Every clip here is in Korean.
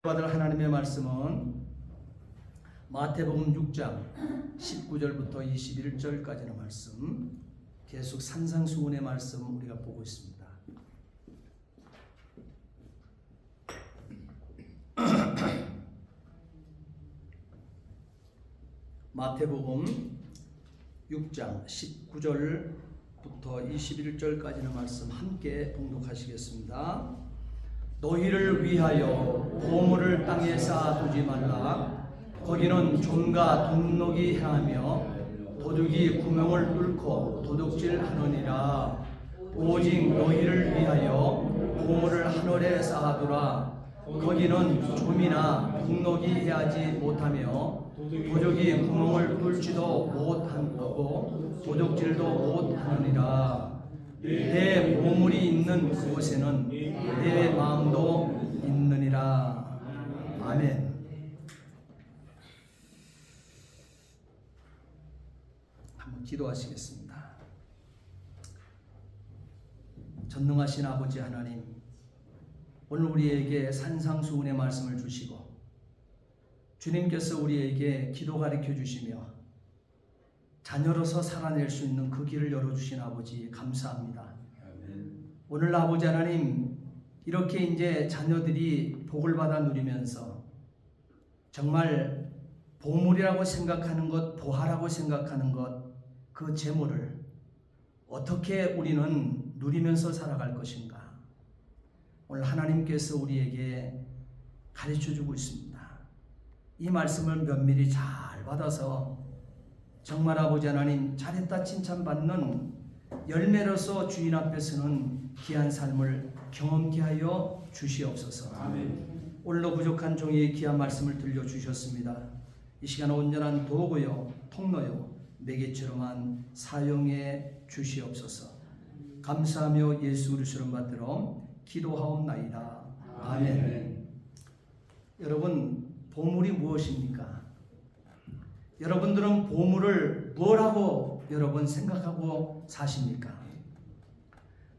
받을 하나님의 말씀은 마태복음 6장 19절부터 21절까지의 말씀, 계속 산상수훈의 말씀 우리가 보고 있습니다. 마태복음 6장 19절부터 21절까지의 말씀 함께 봉독하시겠습니다. 너희를 위하여 보물을 땅에 쌓아두지 말라. 거기는 좀과 동록이 행하며 도둑이 구멍을 뚫고 도둑질하느니라. 오직 너희를 위하여 보물을 하늘에 쌓아두라. 거기는 좀이나 동록이 해하지 못하며 도둑이 구멍을 뚫지도 못하고 도둑질도 못하느니라. 내 보물이 있는 그곳에는 내 마음도 있느니라. 아멘. 한번 기도하시겠습니다. 전능하신 아버지 하나님, 오늘 우리에게 산상수훈의 말씀을 주시고 주님께서 우리에게 기도 가르쳐 주시며 자녀로서 살아낼 수 있는 그 길을 열어주신 아버지 감사합니다. 오늘 아버지 하나님, 이렇게 이제 자녀들이 복을 받아 누리면서 정말 보물이라고 생각하는 것, 보화라고 생각하는 것, 그 재물을 어떻게 우리는 누리면서 살아갈 것인가, 오늘 하나님께서 우리에게 가르쳐 주고 있습니다. 이 말씀을 면밀히 잘 받아서 정말 아버지 하나님, 잘했다 칭찬받는 열매로서 주인 앞에서는 귀한 삶을 경험케 하여 주시옵소서. 아멘. 오늘도 부족한 종의 귀한 말씀을 들려주셨습니다. 이 시간 온전한 도구요 통로요 매개체로만 사용해 주시옵소서. 감사하며 예수 그리스도를 받들어 기도하옵나이다. 아멘. 여러분, 보물이 무엇입니까? 여러분들은 보물을 뭐라고 여러분 생각하고 사십니까?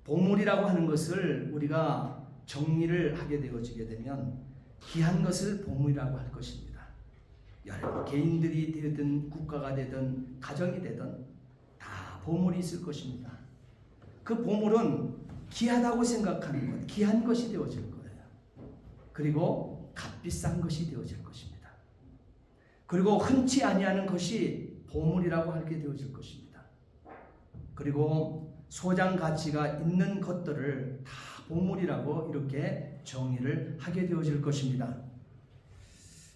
보물이라고 하는 것을 우리가 정리를 하게 되어지게 되면 귀한 것을 보물이라고 할 것입니다. 여러 개인들이 되든 국가가 되든 가정이 되든 다 보물이 있을 것입니다. 그 보물은 귀하다고 생각하는 것, 귀한 것이 되어질 거예요. 그리고 값비싼 것이 되어질 것입니다. 그리고 흔치 아니하는 것이 보물이라고 하게 되어질 것입니다. 그리고 소장 가치가 있는 것들을 다 보물이라고 이렇게 정의를 하게 되어질 것입니다.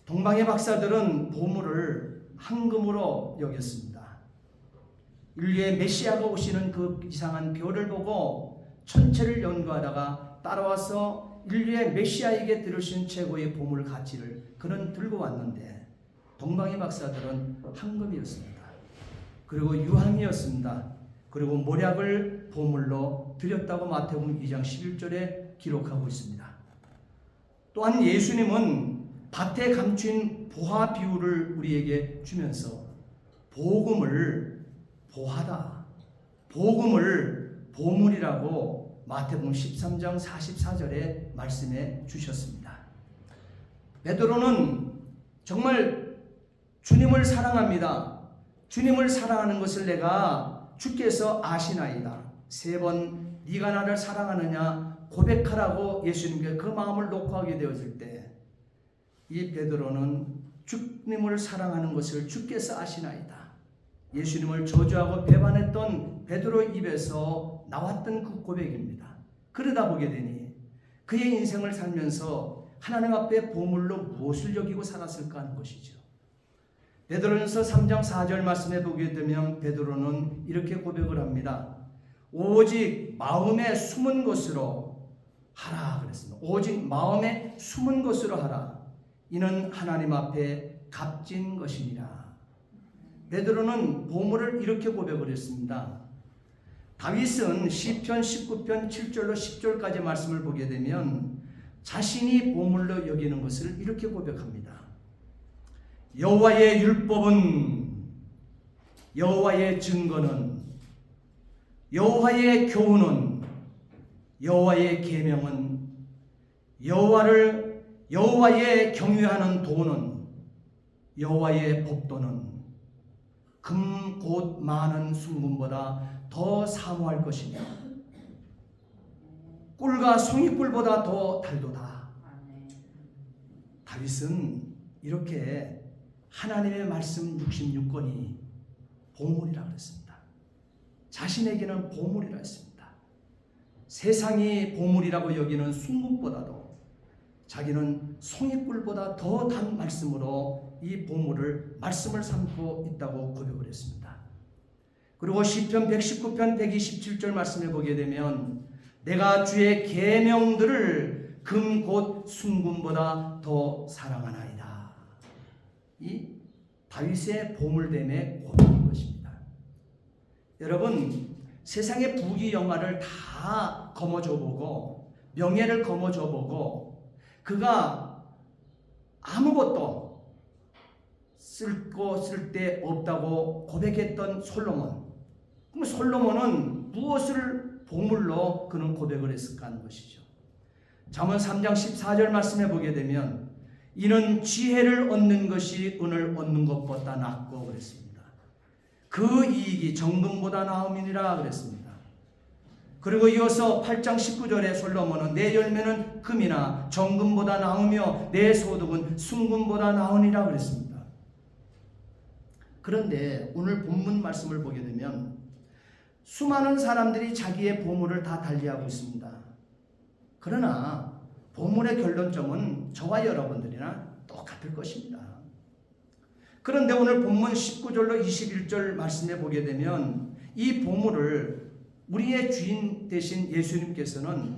동방의 박사들은 보물을 황금으로 여겼습니다. 인류의 메시아가 오시는 그 이상한 별을 보고 천체를 연구하다가 따라와서 인류의 메시아에게 들으신 최고의 보물 가치를 그는 들고 왔는데, 동방의 박사들은 황금이었습니다. 그리고 유황이었습니다. 그리고 모략을 보물로 드렸다고 마태복음 2장 11절에 기록하고 있습니다. 또한 예수님은 밭에 감춘 보화 비유를 우리에게 주면서 복음을 보화다, 복음을 보물이라고 마태복음 13장 44절에 말씀해 주셨습니다. 베드로는 정말 주님을 사랑합니다. 주님을 사랑하는 것을 내가 주께서 아시나이다. 3번 네가 나를 사랑하느냐 고백하라고 예수님께 그 마음을 녹화하게 되어질 때, 이 베드로는 주님을 사랑하는 것을 주께서 아시나이다. 예수님을 저주하고 배반했던 베드로 입에서 나왔던 그 고백입니다. 그러다 보게 되니 그의 인생을 살면서 하나님 앞에 보물로 무엇을 여기고 살았을까 하는 것이죠. 베드로전서 3장 4절 말씀에 보게 되면 베드로는 이렇게 고백을 합니다. 오직 마음의 숨은 것으로 하라 그랬습니다. 오직 마음의 숨은 것으로 하라. 이는 하나님 앞에 값진 것이니라. 베드로는 보물을 이렇게 고백을 했습니다. 다윗은 시편 19편 7절로 10절까지 말씀을 보게 되면 자신이 보물로 여기는 것을 이렇게 고백합니다. 여호와의 율법은, 여호와의 증거는, 여호와의 교훈은, 여호와의 계명은 여호와를 여호와의 경외하는 도는, 여호와의 법도는 금 곧 많은 순금보다 더 사모할 것이며 꿀과 송이꿀보다 더 달도다. 다윗은 이렇게 하나님의 말씀 66권이 보물이라 그랬습니다. 자신에게는 보물이라 했습니다. 세상이 보물이라고 여기는 순금보다도 자기는 송이꿀보다 더 단 말씀으로 이 보물을 말씀을 삼고 있다고 고백을 했습니다. 그리고 시편 119편 127절 말씀을 보게 되면 내가 주의 계명들을 금 곧 순금보다 더 사랑하나이다. 이 다윗의 보물됨의 고백인 것입니다. 여러분, 세상의 부귀 영화를 다 거머쥐어 보고 명예를 거머쥐어 보고 그가 아무것도 쓸데 없다고 고백했던 솔로몬. 그럼 솔로몬은 무엇을 보물로 그는 고백을 했을까 하는 것이죠. 잠언 3장 14절 말씀에 보게 되면 이는 지혜를 얻는 것이 은을 얻는 것보다 낫고 그랬습니다. 그 이익이 정금보다 나음이니라 그랬습니다. 그리고 이어서 8장 19절에 솔로몬은 내 열매는 금이나 정금보다 나으며 내 소득은 순금보다 나으니라 그랬습니다. 그런데 오늘 본문 말씀을 보게 되면 수많은 사람들이 자기의 보물을 다 달리하고 있습니다. 그러나 보물의 결론점은 저와 여러분들이나 똑같을 것입니다. 그런데 오늘 본문 19절로 21절 말씀에 보게 되면 이 보물을 우리의 주인 되신 예수님께서는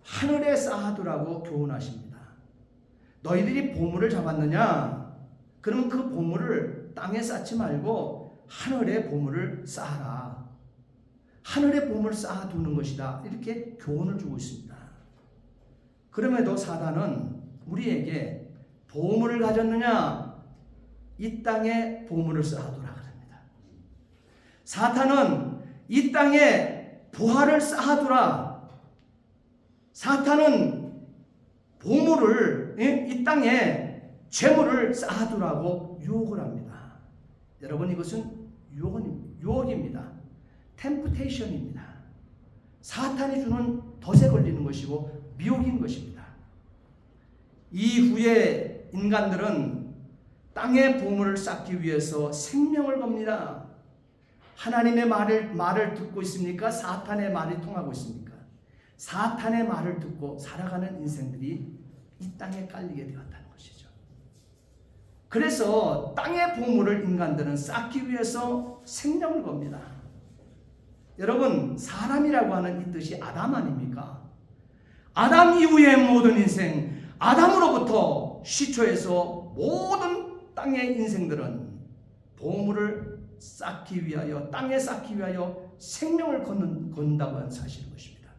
하늘에 쌓아두라고 교훈하십니다. 너희들이 보물을 잡았느냐? 그러면 그 보물을 땅에 쌓지 말고 하늘에 보물을 쌓아라. 하늘에 보물을 쌓아두는 것이다. 이렇게 교훈을 주고 있습니다. 그럼에도 사단은 우리에게 보물을 가졌느냐? 이 땅에 보물을 쌓아두라 그럽니다. 사탄은 이 땅에 부활을 쌓아두라. 사탄은 보물을 이 땅에 재물을 쌓아두라고 유혹을 합니다. 여러분, 이것은 유혹입니다. 템프테이션입니다. 사탄이 주는 덫에 걸리는 것이고 미혹인 것입니다. 이후에 인간들은 땅의 보물을 쌓기 위해서 생명을 겁니다. 하나님의 말을 듣고 있습니까? 사탄의 말이 통하고 있습니까? 사탄의 말을 듣고 살아가는 인생들이 이 땅에 깔리게 되었다는 것이죠. 그래서 땅의 보물을 인간들은 쌓기 위해서 생명을 겁니다. 여러분, 사람이라고 하는 이 뜻이 아담 아닙니까? 아담 이후의 모든 인생, 아담으로부터 시초에서 모든 땅의 인생들은 보물을 쌓기 위하여, 땅에 쌓기 위하여 생명을 건다고 하는 사실인 것입니다.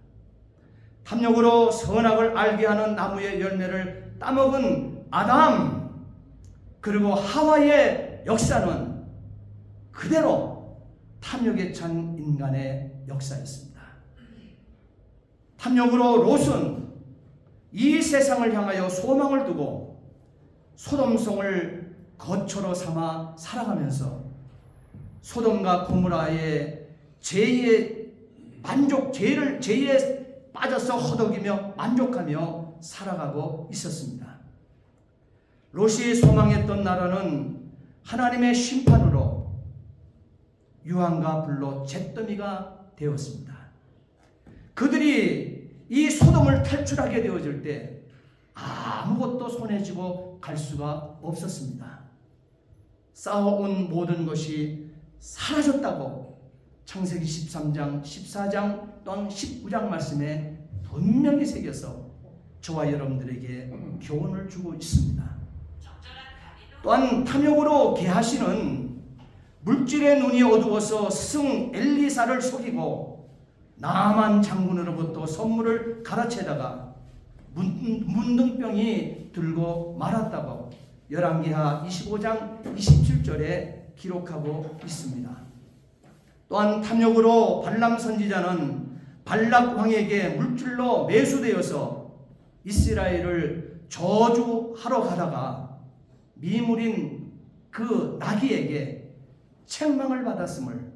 탐욕으로 선악을 알게 하는 나무의 열매를 따먹은 아담 그리고 하와의 역사는 그대로 탐욕에 찬 인간의 역사였습니다. 탐욕으로 롯은 이 세상을 향하여 소망을 두고 소돔성을 거처로 삼아 살아가면서 소돔과 고모라의 죄에 빠져서 허덕이며 만족하며 살아가고 있었습니다. 롯이 소망했던 나라는 하나님의 심판으로 유황과 불로 잿더미가 되었습니다. 그들이 이 소돔을 탈출하게 되어질 때 아무것도 손에 쥐고 갈 수가 없었습니다. 쌓아온 모든 것이 사라졌다고 창세기 13장, 14장 또한 19장 말씀에 분명히 새겨서 저와 여러분들에게 교훈을 주고 있습니다. 또한 탐욕으로 게하시는 물질의 눈이 어두워서 스승 엘리사를 속이고 나만 장군으로부터 선물을 가라채다가 문둥병이 들고 말았다고 열왕기하 25장 27절에 기록하고 있습니다. 또한 탐욕으로 발람 선지자는 발락 왕에게 물질로 매수되어서 이스라엘을 저주하러 가다가 미물인 그 나귀에게 책망을 받았음을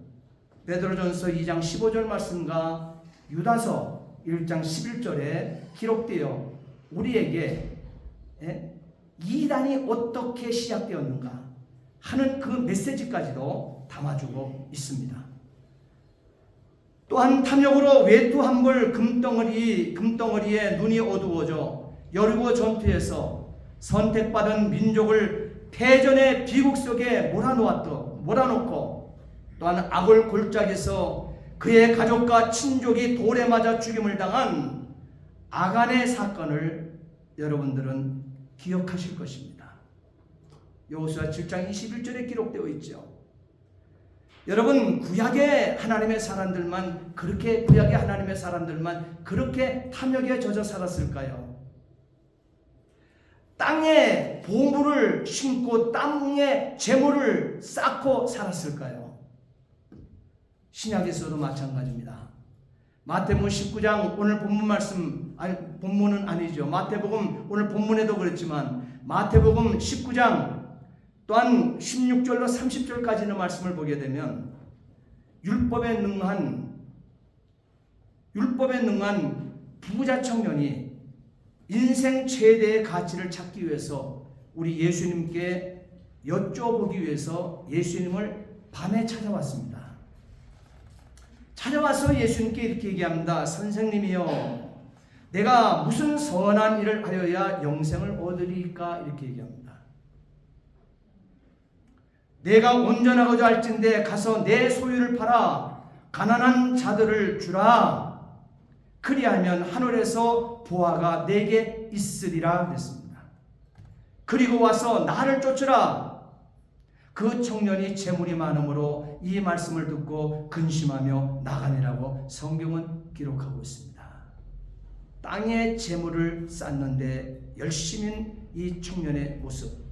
베드로전서 2장 15절 말씀과 유다서 1장 11절에 기록되어 우리에게 이단이 어떻게 시작되었는가 하는 그 메시지까지도 담아주고 있습니다. 또한 탐욕으로 외투한벌 금덩어리에 눈이 어두워져 여리고 전투에서 선택받은 민족을 패전의 비극 속에 몰아놓고 또한 아골 골짜기에서 그의 가족과 친족이 돌에 맞아 죽임을 당한 아간의 사건을 여러분들은 기억하실 것입니다. 여호수아 7장 21절에 기록되어 있죠. 여러분, 구약의 하나님의 사람들만 그렇게 탐욕에 젖어 살았을까요? 땅에 보물을 심고 땅에 재물을 쌓고 살았을까요? 신약에서도 마찬가지입니다. 마태복음 19장 오늘 본문은 아니죠. 마태복음 오늘 본문에도 그랬지만 마태복음 19장 또한 16절로 30절까지의 말씀을 보게 되면 율법에 능한 부자 청년이 인생 최대의 가치를 찾기 위해서 우리 예수님께 여쭤보기 위해서 예수님을 밤에 찾아왔습니다. 찾아와서 예수님께 이렇게 얘기합니다. 선생님이여, 내가 무슨 선한 일을 하여야 영생을 얻으리까? 이렇게 얘기합니다. 내가 온전하고자 할진대 가서 내 소유를 팔아 가난한 자들을 주라. 그리하면 하늘에서 보화가 내게 있으리라 그랬습니다. 그리고 와서 나를 쫓으라. 그 청년이 재물이 많으므로 이 말씀을 듣고 근심하며 나가니라고 성경은 기록하고 있습니다. 땅에 재물을 쌓는데 열심인 이 청년의 모습,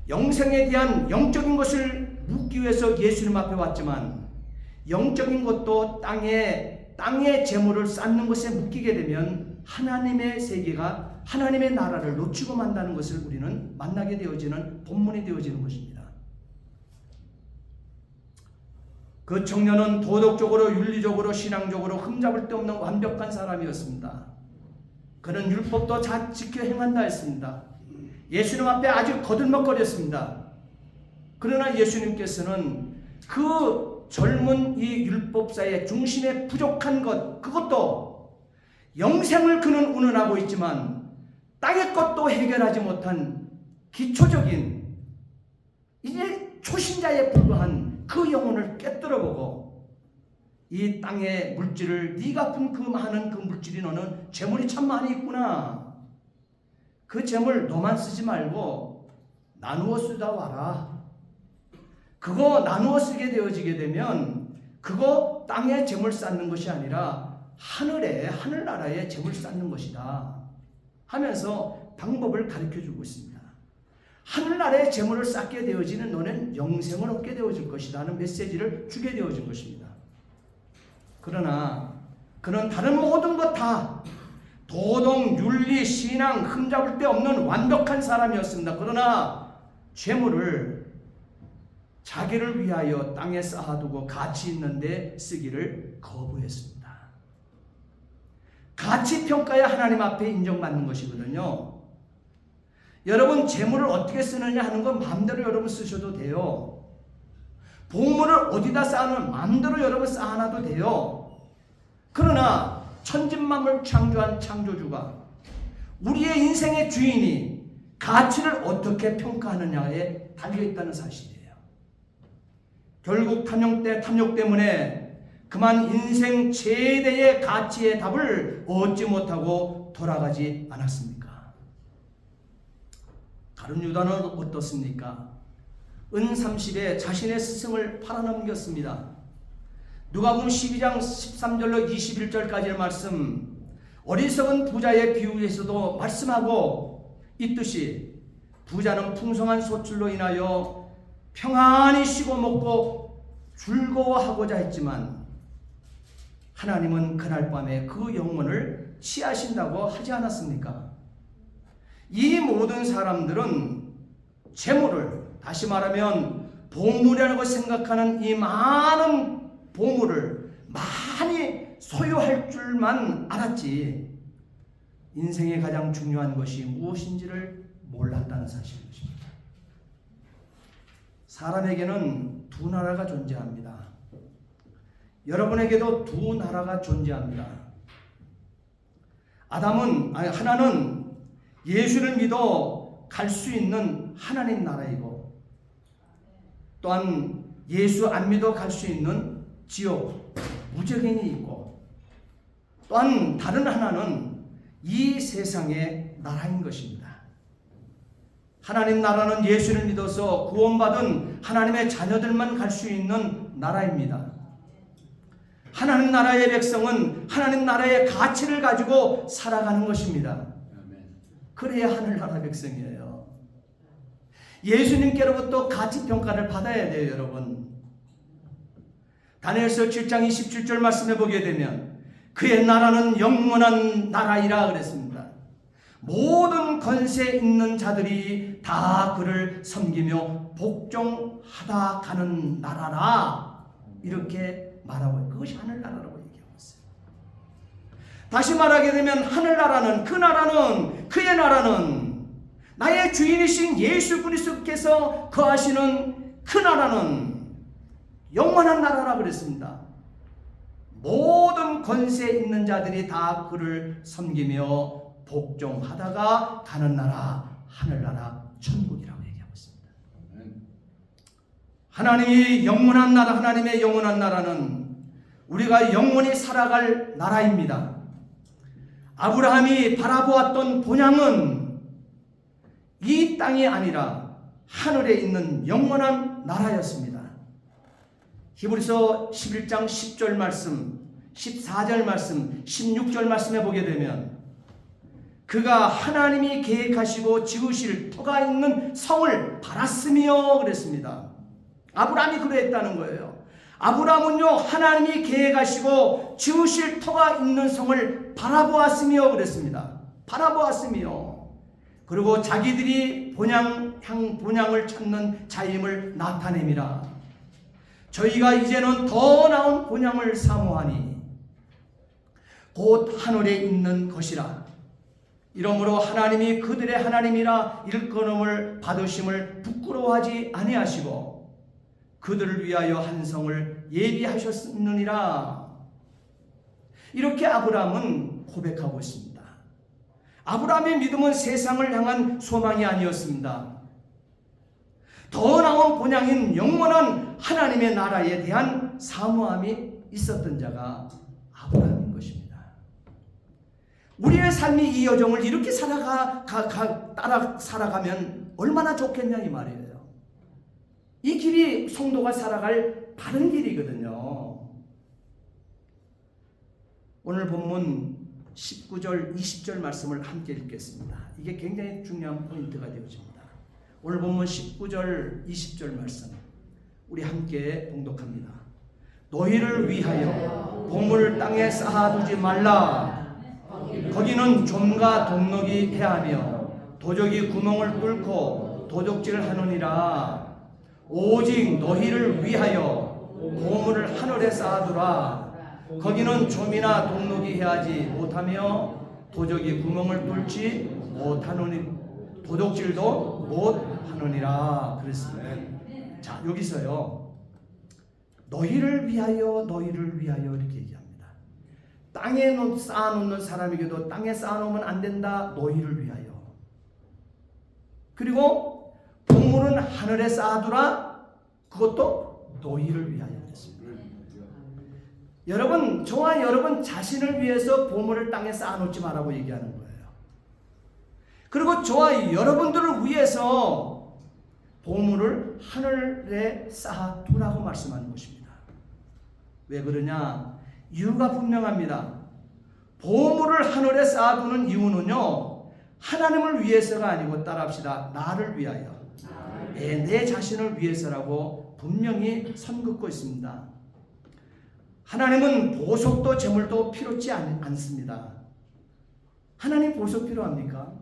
영생에 대한 영적인 것을 묻기 위해서 예수님 앞에 왔지만 영적인 것도 땅에 재물을 쌓는 것에 묶이게 되면 하나님의 세계가 하나님의 나라를 놓치고 만다는 것을 우리는 만나게 되어지는 본문이 되어지는 것입니다. 그 청년은 도덕적으로 윤리적으로 신앙적으로 흠잡을 데 없는 완벽한 사람이었습니다. 그는 율법도 잘 지켜 행한다 했습니다. 예수님 앞에 아주 거들먹거렸습니다. 그러나 예수님께서는 그 젊은 이 율법사의 중심에 부족한 것, 그것도 영생을 그는 운운하고 있지만 땅의 것도 해결하지 못한 기초적인 이제 초신자에 불과한 그 영혼을 깨뜨려보고 이 땅의 물질을 네가 푼 그 많은 그 물질이 너는 재물이 참 많이 있구나. 그 재물 너만 쓰지 말고 나누어 쓰다 와라. 그거 나누어 쓰게 되어지게 되면 그거 땅에 재물 쌓는 것이 아니라 하늘나라에 재물 쌓는 것이다 하면서 방법을 가르쳐주고 있습니다. 하늘나라에 재물을 쌓게 되어지는 너는 영생을 얻게 되어질 것이다 하는 메시지를 주게 되어진 것입니다. 그러나 그는 다른 모든 것 다 도덕, 윤리, 신앙 흠잡을 데 없는 완벽한 사람이었습니다. 그러나 재물을 자기를 위하여 땅에 쌓아두고 가치 있는 데 쓰기를 거부했습니다. 가치 평가야 하나님 앞에 인정받는 것이거든요. 여러분, 재물을 어떻게 쓰느냐 하는 건 마음대로 여러분 쓰셔도 돼요. 보물을 어디다 쌓으면 마음대로 여러분 쌓아놔도 돼요. 그러나 천진만물 창조한 창조주가 우리의 인생의 주인이 가치를 어떻게 평가하느냐에 달려있다는 사실이에요. 결국 탐욕 때문에 그만 인생 최대의 가치의 답을 얻지 못하고 돌아가지 않았습니까? 다른 유다는 어떻습니까? 은 30에 자신의 스승을 팔아넘겼습니다. 누가복음 12장 13절로 21절까지의 말씀, 어리석은 부자의 비유에서도 말씀하고 있듯이 부자는 풍성한 소출로 인하여 평안히 쉬고 먹고 즐거워하고자 했지만 하나님은 그날 밤에 그 영혼을 취하신다고 하지 않았습니까? 이 모든 사람들은 재물을, 다시 말하면 보물이라고 생각하는 이 많은 보물을 많이 소유할 줄만 알았지 인생의 가장 중요한 것이 무엇인지를 몰랐다는 사실입니다. 사람에게는 두 나라가 존재합니다. 여러분에게도 두 나라가 존재합니다. 하나는 예수를 믿어 갈 수 있는 하나님 나라이고, 또한 예수 안 믿어 갈 수 있는 지옥, 무저갱이 있고, 또한 다른 하나는 이 세상의 나라인 것입니다. 하나님 나라는 예수를 믿어서 구원받은 하나님의 자녀들만 갈 수 있는 나라입니다. 하나님 나라의 백성은 하나님 나라의 가치를 가지고 살아가는 것입니다. 그래야 하늘나라 백성이에요. 예수님께로부터 가치평가를 받아야 돼요, 여러분. 다니엘서 7장 27절 말씀해 보게 되면 그의 나라는 영원한 나라이라 그랬습니다. 모든 권세 있는 자들이 다 그를 섬기며 복종하다 가는 나라라, 이렇게 말하고 있어요. 그것이 하늘나라라고 얘기하고 있어요. 다시 말하게 되면 하늘나라는, 그 나라는, 그의 나라는, 나의 주인이신 예수 그리스도께서 거하시는 그 나라는 영원한 나라라고 그랬습니다. 모든 권세 있는 자들이 다 그를 섬기며 복종하다가 가는 나라, 하늘나라, 천국이라고 얘기하고 있습니다. 하나님이 영원한 나라, 하나님의 영원한 나라는 우리가 영원히 살아갈 나라입니다. 아브라함이 바라보았던 본향은 이 땅이 아니라 하늘에 있는 영원한 나라였습니다. 히브리서 11장 10절 말씀, 14절 말씀, 16절 말씀에 보게 되면 그가 하나님이 계획하시고 지으실 터가 있는 성을 바랐으며 그랬습니다. 아브라함이 그랬다는 거예요. 아브라함은요, 하나님이 계획하시고 지으실 터가 있는 성을 바라보았으며 그랬습니다. 바라보았으며, 그리고 자기들이 본향을 찾는 자임을 나타내미라. 저희가 이제는 더 나은 본향을 사모하니 곧 하늘에 있는 것이라. 이러므로 하나님이 그들의 하나님이라 일컬음을 받으심을 부끄러워하지 아니하시고 그들을 위하여 한 성을 예비하셨느니라. 이렇게 아브라함은 고백하고 있습니다. 아브라함의 믿음은 세상을 향한 소망이 아니었습니다. 더 나은 본향인 영원한 하나님의 나라에 대한 사모함이 있었던 자가 아브라함인 것입니다. 우리의 삶이 이 여정을 이렇게 따라 살아가면 얼마나 좋겠냐 이 말이에요. 이 길이 성도가 살아갈 바른 길이거든요. 오늘 본문 19절 20절 말씀을 함께 읽겠습니다. 이게 굉장히 중요한 포인트가 되어집니다. 오늘 본문 19절 20절 말씀 우리 함께 봉독합니다. 너희를 위하여 보물을 땅에 쌓아두지 말라. 거기는 좀과 동록이 해하며 도적이 구멍을 뚫고 도적질하느니라. 오직 너희를 위하여 보물을 하늘에 쌓아두라. 거기는 좀이나 동록이 해하지 못하며 도적이 구멍을 뚫지 못하느니 도둑질도 못하느니라 그랬습니다. 자, 여기서요, 너희를 위하여 이렇게 얘기합니다. 땅에 쌓아놓는 사람에게도 땅에 쌓아놓으면 안 된다. 너희를 위하여. 그리고 보물은 하늘에 쌓아두라. 그것도 너희를 위하여 했습니다. 여러분, 저와 여러분 자신을 위해서 보물을 땅에 쌓아놓지 말라고 얘기하는 거예요. 그리고 저와 여러분들을 위해서 보물을 하늘에 쌓아두라고 말씀하는 것입니다. 왜 그러냐? 이유가 분명합니다. 보물을 하늘에 쌓아두는 이유는요, 하나님을 위해서가 아니고, 따라합시다, 나를 위하여, 내 자신을 위해서라고 분명히 선긋고 있습니다. 하나님은 보석도 재물도 필요치 않습니다. 하나님 보석 필요합니까?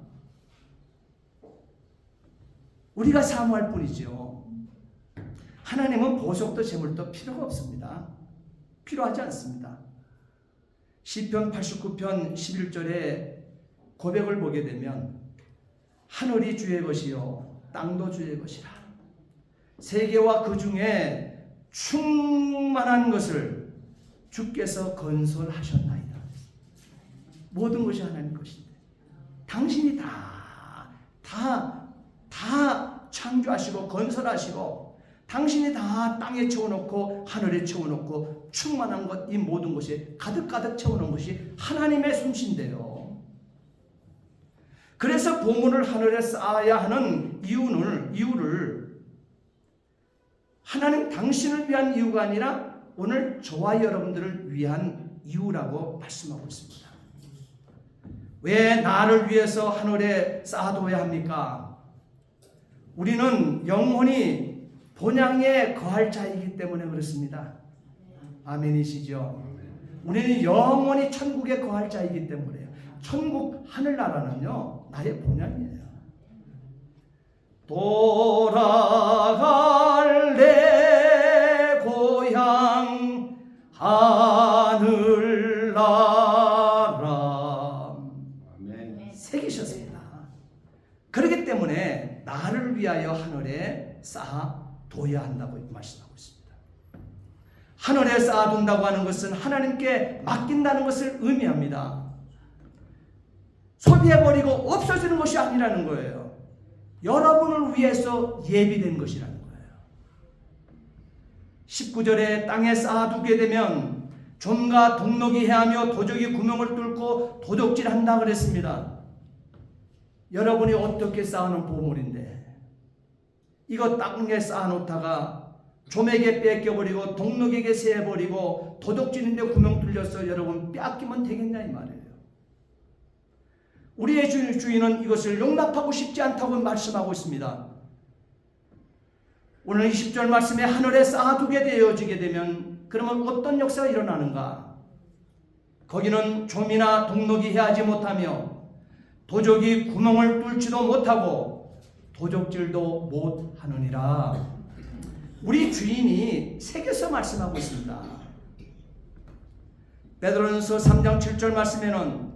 우리가 사모할 뿐이죠. 하나님은 보석도 재물도 필요가 없습니다. 필요하지 않습니다. 시편 89편 11절에 고백을 보게 되면 하늘이 주의 것이요 땅도 주의 것이라. 세계와 그 중에 충만한 것을 주께서 건설하셨나이다. 모든 것이 하나님 것인데 당신이 다 창조하시고 건설하시고 당신이 다 땅에 채워놓고 하늘에 채워놓고 충만한 것, 이 모든 것이 가득가득 채워놓은 것이 하나님의 솜씨인데요. 그래서 보물을 하늘에 쌓아야 하는 이유를 하나님 당신을 위한 이유가 아니라 오늘 저와 여러분들을 위한 이유라고 말씀하고 있습니다. 왜 나를 위해서 하늘에 쌓아둬야 합니까? 우리는 영혼이 본향에 거할 자이기 때문에 그렇습니다. 아멘이시죠? 우리는 영원히 천국에 거할 자이기 때문에요. 천국 하늘나라는요 나의 본향이에요. 돌아갈 내 고향 하늘나라. 아멘. 새기셨습니다. 그렇기 때문에 나를 위하여 하늘에 쌓아둬야 한다고 말씀하고 있습니다. 하늘에 쌓아둔다고 하는 것은 하나님께 맡긴다는 것을 의미합니다. 소비해버리고 없어지는 것이 아니라는 거예요. 여러분을 위해서 예비된 것이라는 거예요. 19절에 땅에 쌓아두게 되면 좀과 동록이 해하며 도적이 구멍을 뚫고 도둑질한다 그랬습니다. 여러분이 어떻게 쌓아놓은 보물인데 이거 땅에 쌓아놓다가 좀에게 뺏겨버리고 동록에게 세해버리고 도둑질인데 구멍 뚫려서 여러분 빼앗기면 되겠냐 이 말이에요. 우리의 주인은 이것을 용납하고 싶지 않다고 말씀하고 있습니다. 오늘 20절 말씀에 하늘에 쌓아두게 되어지게 되면 그러면 어떤 역사가 일어나는가? 거기는 좀이나 동록이 해하지 못하며 도적이 구멍을 뚫지도 못하고 도적질도 못하느니라. 우리 주인이 새겨서 말씀하고 있습니다. 베드로전서 3장 7절 말씀에는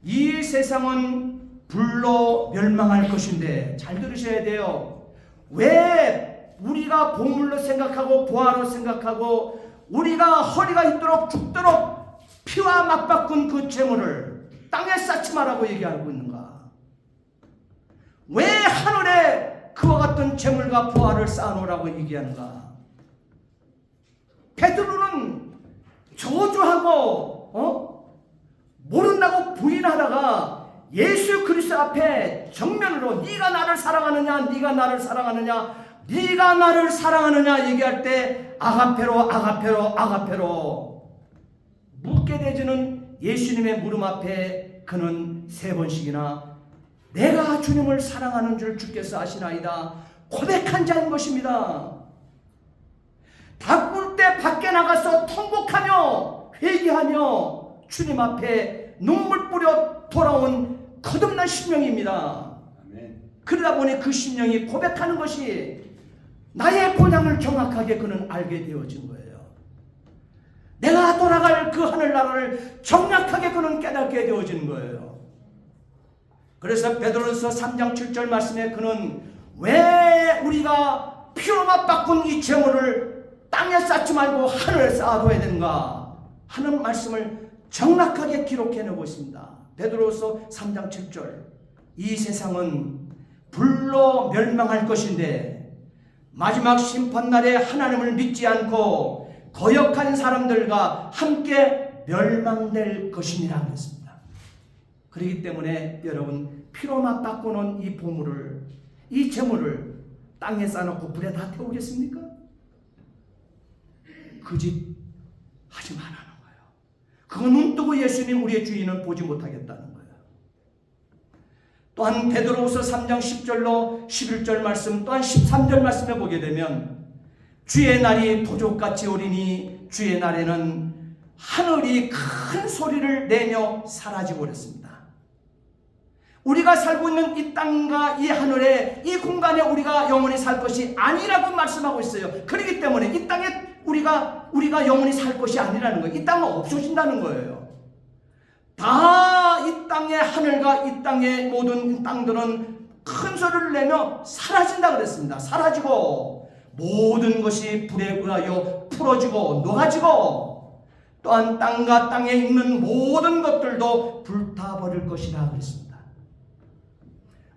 이 세상은 불로 멸망할 것인데, 잘 들으셔야 돼요. 왜 우리가 보물로 생각하고 부하로 생각하고 우리가 허리가 있도록 죽도록 피와 맞바꾼 그 재물을 땅에 쌓지 말라고 얘기하고 있는가? 왜 하늘에 그와 같은 재물과 부하를 쌓아놓으라고 얘기하는가? 베드로는 저주하고 모른다고 부인하다가 예수 그리스도 앞에 정면으로 네가 나를 사랑하느냐, 네가 나를 사랑하느냐, 네가 나를 사랑하느냐 얘기할 때 아가페로 아가페로 아가페로 묻게 되지는 예수님의 무릎 앞에 그는 3번씩이나 내가 주님을 사랑하는 줄 주께서 아시나이다 고백한 자인 것입니다. 바쁠 때 밖에 나가서 통곡하며 회개하며 주님 앞에 눈물 뿌려 돌아온 거듭난 심령입니다. 아멘. 그러다 보니 그 심령이 고백하는 것이 나의 본향을 정확하게 그는 알게 되어진 거예요. 내가 돌아갈 그 하늘나라를 정확하게 그는 깨닫게 되어진 거예요. 그래서 베드로전서 3장 7절 말씀에 그는 왜 우리가 피로 맞바꾼 이 재물을 땅에 쌓지 말고 하늘에 쌓아둬야 되는가 하는 말씀을 정확하게 기록해내고 있습니다. 베드로전서 3장 7절 이 세상은 불로 멸망할 것인데 마지막 심판날에 하나님을 믿지 않고 거역한 사람들과 함께 멸망될 것이니라 그랬습니다. 그렇기 때문에 여러분 피로 맞바꾸는 이 보물을 이 재물을 땅에 쌓아놓고 불에 다 태우겠습니까? 그 짓 하지 말라는 거예요. 그거 눈 뜨고 예수님 우리의 주인은 보지 못하겠다는 거예요. 또한 베드로후서 3장 10절로 11절 말씀 또한 13절 말씀에 보게 되면 주의 날이 도적같이 오리니 주의 날에는 하늘이 큰 소리를 내며 사라지고 그랬습니다. 우리가 살고 있는 이 땅과 이 하늘에 이 공간에 우리가 영원히 살 것이 아니라고 말씀하고 있어요. 그렇기 때문에 이 땅에 우리가 영원히 살 것이 아니라는 거예요. 이 땅은 없어진다는 거예요. 다 이 땅의 하늘과 이 땅의 모든 땅들은 큰 소리를 내며 사라진다 그랬습니다. 사라지고 모든 것이 불에 의하여 풀어지고 녹아지고 또한 땅과 땅에 있는 모든 것들도 불타버릴 것이라 그랬습니다.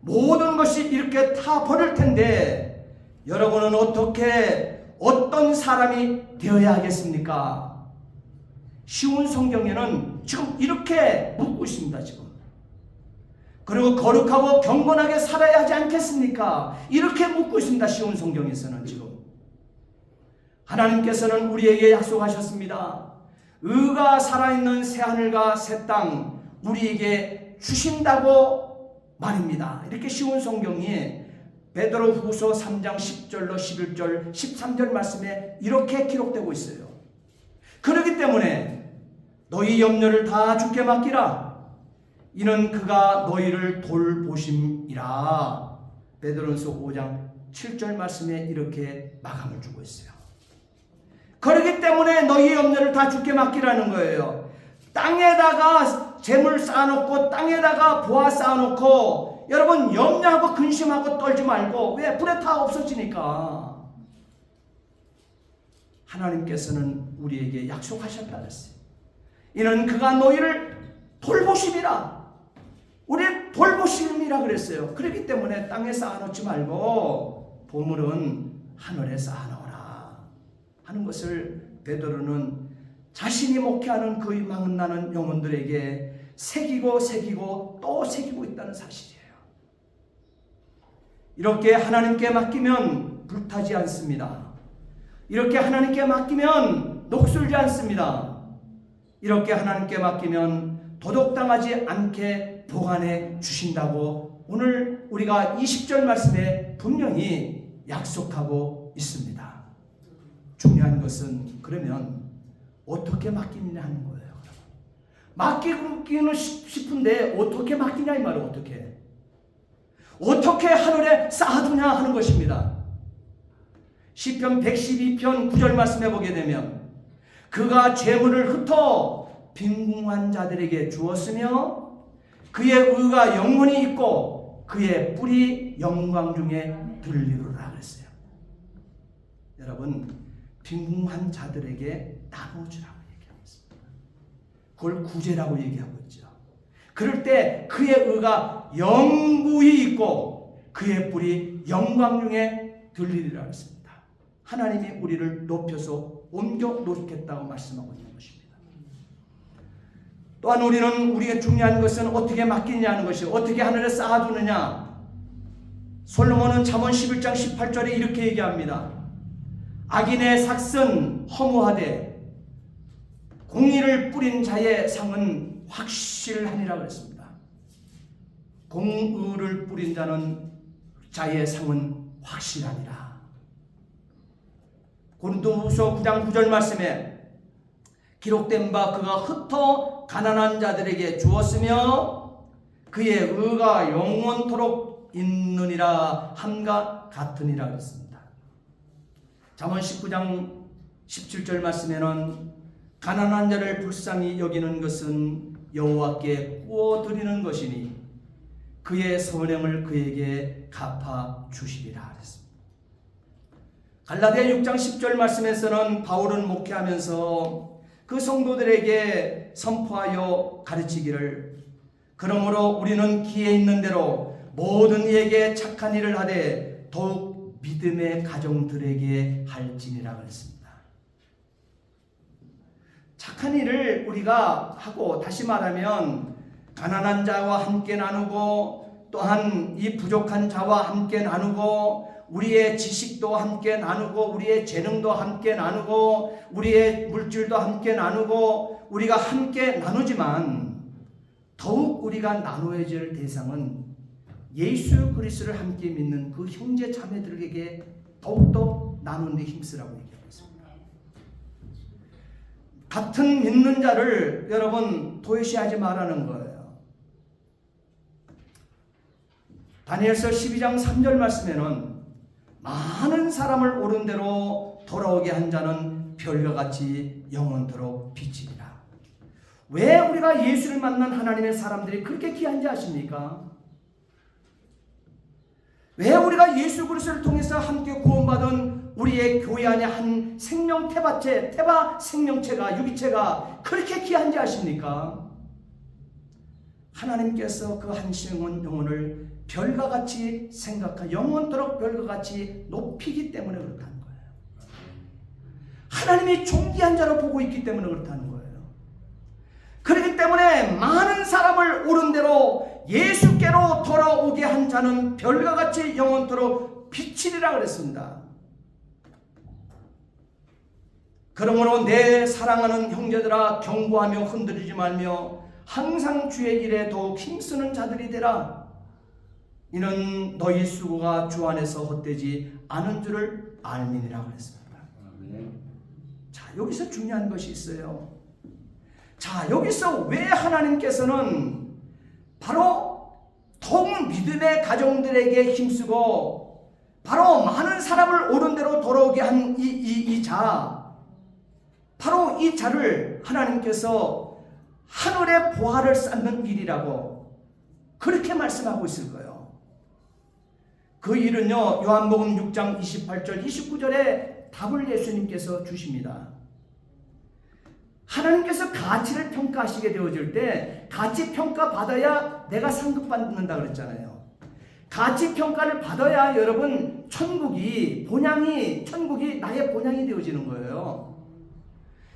모든 것이 이렇게 타 버릴 텐데 여러분은 어떤 사람이 되어야 하겠습니까? 쉬운 성경에는 지금 이렇게 묻고 있습니다. 지금. 그리고 거룩하고 경건하게 살아야 하지 않겠습니까? 이렇게 묻고 있습니다. 쉬운 성경에서는 지금. 하나님께서는 우리에게 약속하셨습니다. 의가 살아있는 새하늘과 새 땅 우리에게 주신다고 말입니다. 이렇게 쉬운 성경이 베드로후서 3장 10절로 11절 13절 말씀에 이렇게 기록되고 있어요. 그렇기 때문에 너희 염려를 다 주께 맡기라. 이는 그가 너희를 돌보심이라. 베드로후서 5장 7절 말씀에 이렇게 마감을 주고 있어요. 그렇기 때문에 너희 염려를 다 주께 맡기라는 거예요. 땅에다가 재물 쌓아놓고 땅에다가 보아 쌓아놓고 여러분 염려하고 근심하고 떨지 말고 왜? 불에 다 없어지니까. 하나님께서는 우리에게 약속하셨다 그랬어요. 이는 그가 너희를 돌보심이라. 우리 돌보심이라 그랬어요. 그렇기 때문에 땅에 쌓아놓지 말고 보물은 하늘에 쌓아놓으라 하는 것을 베드로는 자신이 목회하는 그 망나는 영혼들에게 새기고 또 새기고 있다는 사실이에요. 이렇게 하나님께 맡기면 불타지 않습니다. 이렇게 하나님께 맡기면 녹슬지 않습니다. 이렇게 하나님께 맡기면 도둑당하지 않게 보관해 주신다고 오늘 우리가 20절 말씀에 분명히 약속하고 있습니다. 중요한 것은 그러면 어떻게 맡기느냐 하는 거예요. 맡기기는 싶은데 어떻게 맡기냐 이 말은 어떻게 하늘에 쌓아두냐 하는 것입니다. 시편 112편 9절 말씀해 보게 되면 그가 재물을 흩어 빈궁한 자들에게 주었으며 그의 의가 영원히 있고 그의 뿔이 영광 중에 들리리라 그랬어요. 여러분 빈궁한 자들에게 나눠주라고 얘기하고 있습니다. 그걸 구제라고 얘기하고 있죠. 그럴 때 그의 의가 영구히 있고 그의 뿔이 영광 중에 들리리라 했습니다. 하나님이 우리를 높여서 옮겨 놓겠다고 말씀하고 있는 것입니다. 또한 우리에게 중요한 것은 어떻게 맡기느냐는 것이요. 어떻게 하늘에 쌓아두느냐. 솔로몬은 잠언 11장 18절에 이렇게 얘기합니다. 악인의 삭은 허무하되 공의를 뿌린 자의 상은 확실하니라 그랬습니다. 공의를 뿌린 자의 상은 확실하니라. 고린도후서 9장 9절 말씀에 기록된 바 그가 흩어 가난한 자들에게 주었으며 그의 의가 영원토록 있느니라 함과 같으니라 그랬습니다. 잠언 19장 17절 말씀에는 가난한 자를 불쌍히 여기는 것은 여호와께 구워드리는 것이니 그의 선행을 그에게 갚아 주시리라 그랬습니다. 갈라디아 6장 10절 말씀에서는 바울은 목회하면서 그 성도들에게 선포하여 가르치기를 그러므로 우리는 기회 있는 대로 모든 이에게 착한 일을 하되 더욱 믿음의 가정들에게 할지니라 그랬습니다. 착한 일을 우리가 하고 다시 말하면 가난한 자와 함께 나누고 또한 이 부족한 자와 함께 나누고 우리의 지식도 함께 나누고 우리의 재능도 함께 나누고 우리의 물질도 함께 나누고 우리가 함께 나누지만 더욱 우리가 나눠야 될 대상은 예수 그리스도를 함께 믿는 그 형제 자매들에게 더욱더 나누는 데 힘쓰라고 얘기하고 있습니다. 같은 믿는 자를 여러분 도외시하지 말라는 거예요. 다니엘서 12장 3절 말씀에는 많은 사람을 옳은 대로 돌아오게 한 자는 별과 같이 영원토록 빛이리라. 왜 우리가 예수를 만난 하나님의 사람들이 그렇게 귀한지 아십니까? 왜 우리가 예수 그리스도를 통해서 함께 구원받은 우리의 교회 안에 한 생명 태바 생명체가, 유기체가 그렇게 귀한지 아십니까? 하나님께서 그 한 영혼을 별과 같이 영원토록 별과 같이 높이기 때문에 그렇다는 거예요. 하나님이 존귀한 자로 보고 있기 때문에 그렇다는 거예요. 그렇기 때문에 많은 사람을 옳은 대로 예수께로 돌아오게 한 자는 별과 같이 영원토록 빛이리라 그랬습니다. 그러므로 내 사랑하는 형제들아, 경고하며 흔들리지 말며 항상 주의 일에 더욱 힘쓰는 자들이 되라. 이는 너희 수고가 주 안에서 헛되지 않은 줄을 알미니라 그랬습니다. 자, 여기서 중요한 것이 있어요. 자, 여기서 왜 하나님께서는 바로 더욱 믿음의 가정들에게 힘쓰고 바로 많은 사람을 옳은 대로 돌아오게 한 바로 이 자를 하나님께서 하늘의 보화를 쌓는 일이라고 그렇게 말씀하고 있을 거예요. 그 일은요, 요한복음 6장 28절 29절에 답을 예수님께서 주십니다. 하나님께서 가치를 평가하시게 되어질 때 가치 평가 받아야 내가 상급받는다 그랬잖아요. 가치 평가를 받아야 여러분 천국이 나의 본향이 되어지는 거예요.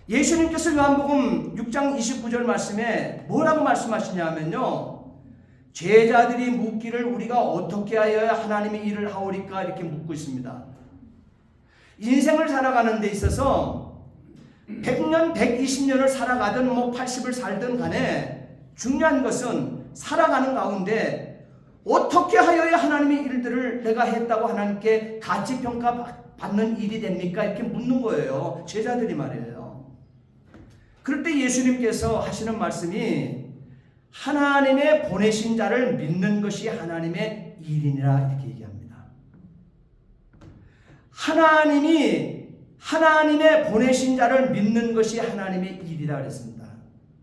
예수님께서 요한복음 6장 29절 말씀에 뭐라고 말씀하시냐면요, 제자들이 묻기를 우리가 어떻게 하여야 하나님의 일을 하오리까 이렇게 묻고 있습니다. 인생을 살아가는 데 있어서 100년, 120년을 살아가든 80을 살든 간에 중요한 것은 살아가는 가운데 어떻게 하여야 하나님의 일들을 내가 했다고 하나님께 가치평가 받는 일이 됩니까? 이렇게 묻는 거예요. 제자들이 말이에요. 그럴 때 예수님께서 하시는 말씀이 하나님의 보내신 자를 믿는 것이 하나님의 일이니라 이렇게 얘기합니다. 하나님의 보내신 자를 믿는 것이 하나님의 일이라 그랬습니다.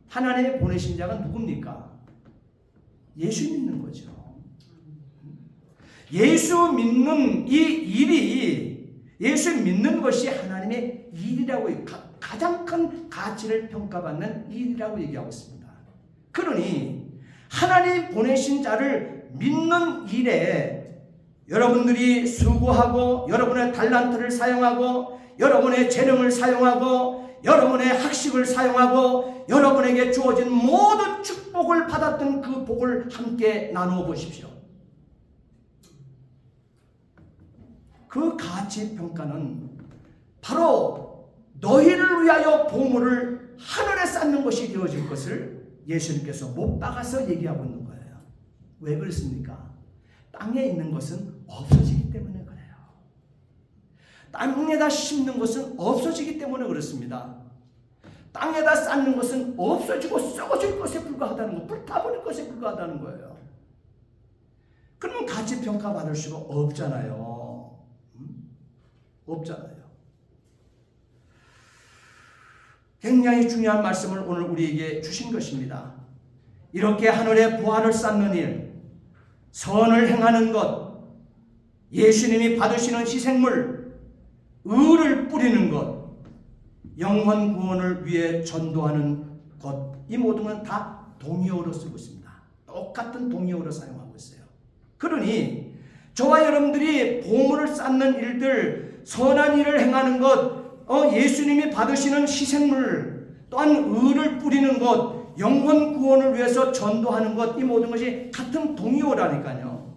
하나님의 보내신 자가 누굽니까? 예수 믿는 거죠. 예수 믿는 이 일이, 예수 믿는 것이 하나님의 일이라고, 가장 큰 가치를 평가받는 일이라고 얘기하고 있습니다. 그러니 하나님 보내신 자를 믿는 일에 여러분들이 수고하고 여러분의 달란트를 사용하고 여러분의 재능을 사용하고 여러분의 학식을 사용하고 여러분에게 주어진 모든 축복을 받았던 그 복을 함께 나누어 보십시오. 그 가치 평가는 바로 너희를 위하여 보물을 하늘에 쌓는 것이 되어질 것을 예수님께서 못 박아서 얘기하고 있는 거예요. 왜 그렇습니까? 땅에 있는 것은 없어지기 때문에 그래요. 땅에다 심는 것은 없어지기 때문에 그렇습니다. 땅에다 쌓는 것은 없어지고 썩어질 것에 불과하다는 거, 불타버릴 것에 불과하다는 거예요. 그러면 가치평가 받을 수가 없잖아요. 없잖아요. 굉장히 중요한 말씀을 오늘 우리에게 주신 것입니다. 이렇게 하늘에 보화를 쌓는 일, 선을 행하는 것, 예수님이 받으시는 희생물, 의를 뿌리는 것, 영혼 구원을 위해 전도하는 것, 이 모든 건 다 동의어로 쓰고 있습니다. 똑같은 동의어로 사용하고 있어요. 그러니 저와 여러분들이 보물을 쌓는 일들, 선한 일을 행하는 것, 예수님이 받으시는 희생물, 또한 의를 뿌리는 것, 영혼 구원을 위해서 전도하는 것, 이 모든 것이 같은 동의어라니까요.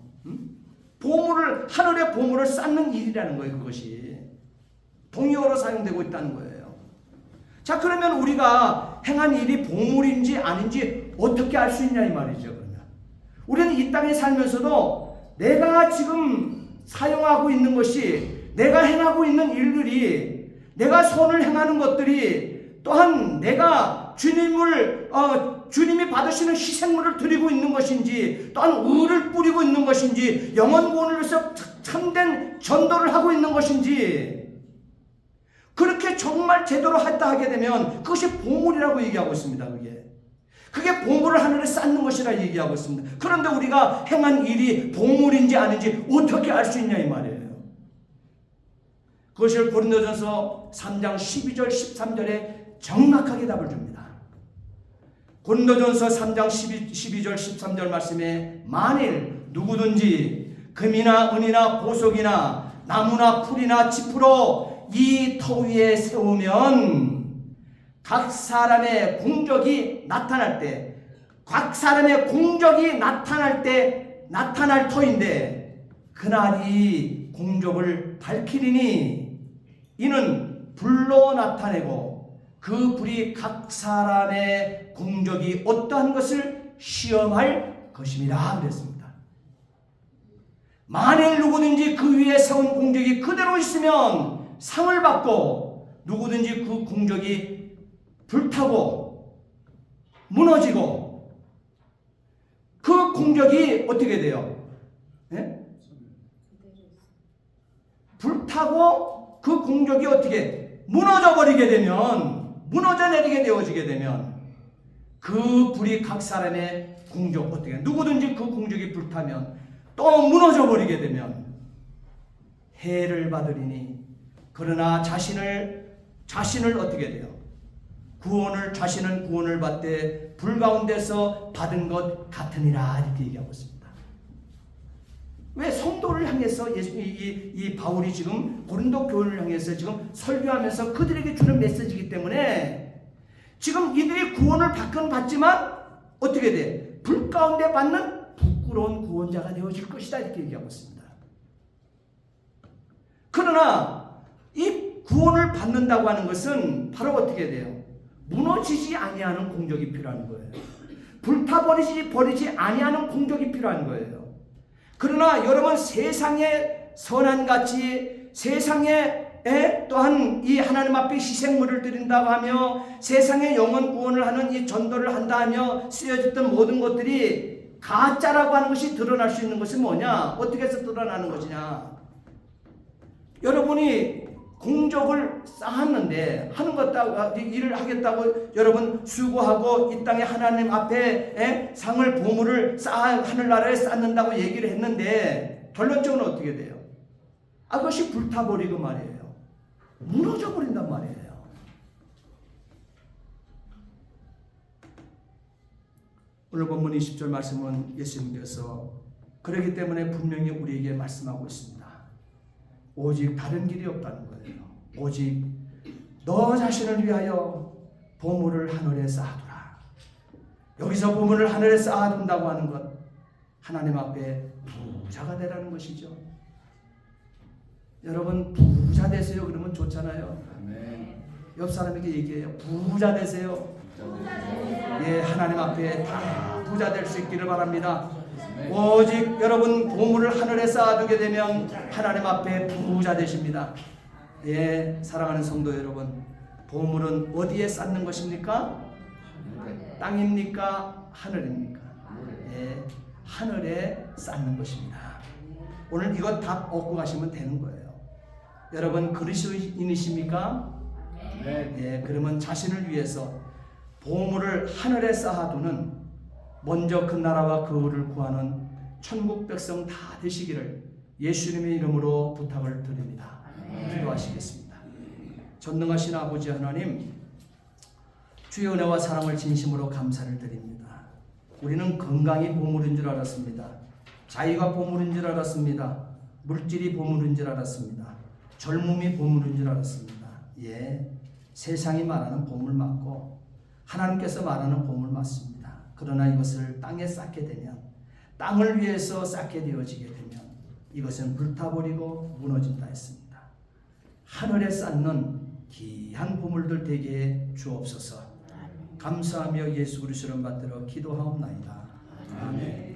하늘의 보물을 쌓는 일이라는 거예요. 그것이 동의어로 사용되고 있다는 거예요. 자, 그러면 우리가 행한 일이 보물인지 아닌지 어떻게 알 수 있냐 이 말이죠. 그러면 우리는 이 땅에 살면서도 내가 지금 사용하고 있는 것이, 내가 행하고 있는 일들이, 내가 손을 행하는 것들이, 또한 내가 주님을 주님이 받으시는 희생물을 드리고 있는 것인지, 또한 의를 뿌리고 있는 것인지, 영혼 구원을 위해서 참된 전도를 하고 있는 것인지, 그렇게 정말 제대로 했다 하게 되면 그것이 보물이라고 얘기하고 있습니다. 그게 보물을 하늘에 쌓는 것이라 얘기하고 있습니다. 그런데 우리가 행한 일이 보물인지 아닌지 어떻게 알 수 있냐 이 말이에요. 그것을 고린도전서 3장 12절 13절에 정확하게 답을 줍니다. 고린도전서 3장 12절 13절 말씀에 만일 누구든지 금이나 은이나 보석이나 나무나 풀이나 지푸로 이 터 위에 세우면 각 사람의 공적이 나타날 때, 각 사람의 공적이 나타날 때 나타날 터인데 그날이 공적을 밝히리니 이는 불로 나타내고 그 불이 각 사람의 공적이 어떠한 것을 시험할 것입니다. 그랬습니다. 만일 누구든지 그 위에 세운 공적이 그대로 있으면 상을 받고, 누구든지 그 공적이 불타고 무너지고 그 공적이 어떻게 돼요? 예? 불타고 그 공적이 어떻게 무너져 버리게 되면, 무너져 내리게 되어지게 되면 그 불이 각 사람의 공적 어떻게, 누구든지 그 공적이 불타면 또 무너져 버리게 되면 해를 받으리니, 그러나 자신을 어떻게 돼요? 자신은 구원을 받되 불 가운데서 받은 것 같으니라 이렇게 얘기하고 있습니다. 왜 성도를 향해서 이 바울이 지금 고린도 교회를 향해서 지금 설교하면서 그들에게 주는 메시지이기 때문에 지금 이들이 구원을 받지만 어떻게 돼? 불 가운데 받는 부끄러운 구원자가 되어질 것이다 이렇게 얘기하고 있습니다. 그러나 이 구원을 받는다고 하는 것은 바로 어떻게 돼요? 무너지지 아니하는 공적이 필요한 거예요. 불타버리지 아니하는 공적이 필요한 거예요. 그러나 여러분, 세상의 선한 가치, 세상에 또한 이 하나님 앞에 희생물을 드린다고 하며 세상의 영혼 구원을 하는 이 전도를 한다 하며 쓰여졌던 모든 것들이 가짜라고 하는 것이 드러날 수 있는 것은 뭐냐? 어떻게 해서 드러나는 것이냐? 여러분이 공적을 쌓았는데, 하는 것도 일을 하겠다고 여러분 수고하고 이 땅에 하나님 앞에 상을 보물을 쌓아 하늘나라에 쌓는다고 얘기를 했는데 결론적으로 어떻게 돼요? 그것이 불타버리고 말이에요. 무너져 버린단 말이에요. 오늘 본문 20절 말씀은 예수님께서 그렇기 때문에 분명히 우리에게 말씀하고 있습니다. 오직 다른 길이 없다는 거예요. 오직 너 자신을 위하여 보물을 하늘에 쌓아두라. 여기서 보물을 하늘에 쌓아둔다고 하는 것, 하나님 앞에 부자가 되라는 것이죠. 여러분, 부자 되세요 그러면 좋잖아요. 옆 사람에게 얘기해요. 부자 되세요. 예, 하나님 앞에 다 부자 될 수 있기를 바랍니다. 오직 여러분 보물을 하늘에 쌓아두게 되면 하나님 앞에 부자 되십니다. 예, 사랑하는 성도 여러분, 보물은 어디에 쌓는 것입니까? 땅입니까? 하늘입니까? 예, 하늘에 쌓는 것입니다. 오늘 이것 답 얻고 가시면 되는 거예요. 여러분 그리스도인이십니까? 예, 그러면 자신을 위해서 보물을 하늘에 쌓아두는, 먼저 그 나라와 그 의를 구하는 천국 백성 다 되시기를 예수님의 이름으로 부탁을 드립니다. 기도하시겠습니다. 전능하신 아버지 하나님, 주의 은혜와 사랑을 진심으로 감사를 드립니다. 우리는 건강이 보물인 줄 알았습니다. 자유가 보물인 줄 알았습니다. 물질이 보물인 줄 알았습니다. 젊음이 보물인 줄 알았습니다. 예, 세상이 말하는 보물 맞고 하나님께서 말하는 보물 맞습니다. 그러나 이것을 땅에 쌓게 되면, 땅을 위해서 쌓게 되어지게 되면 이것은 불타버리고 무너진다 했습니다. 하늘에 쌓는 귀한 보물들 되게 주옵소서. 감사하며 예수 그리스도를 받들어 기도하옵나이다. 아멘.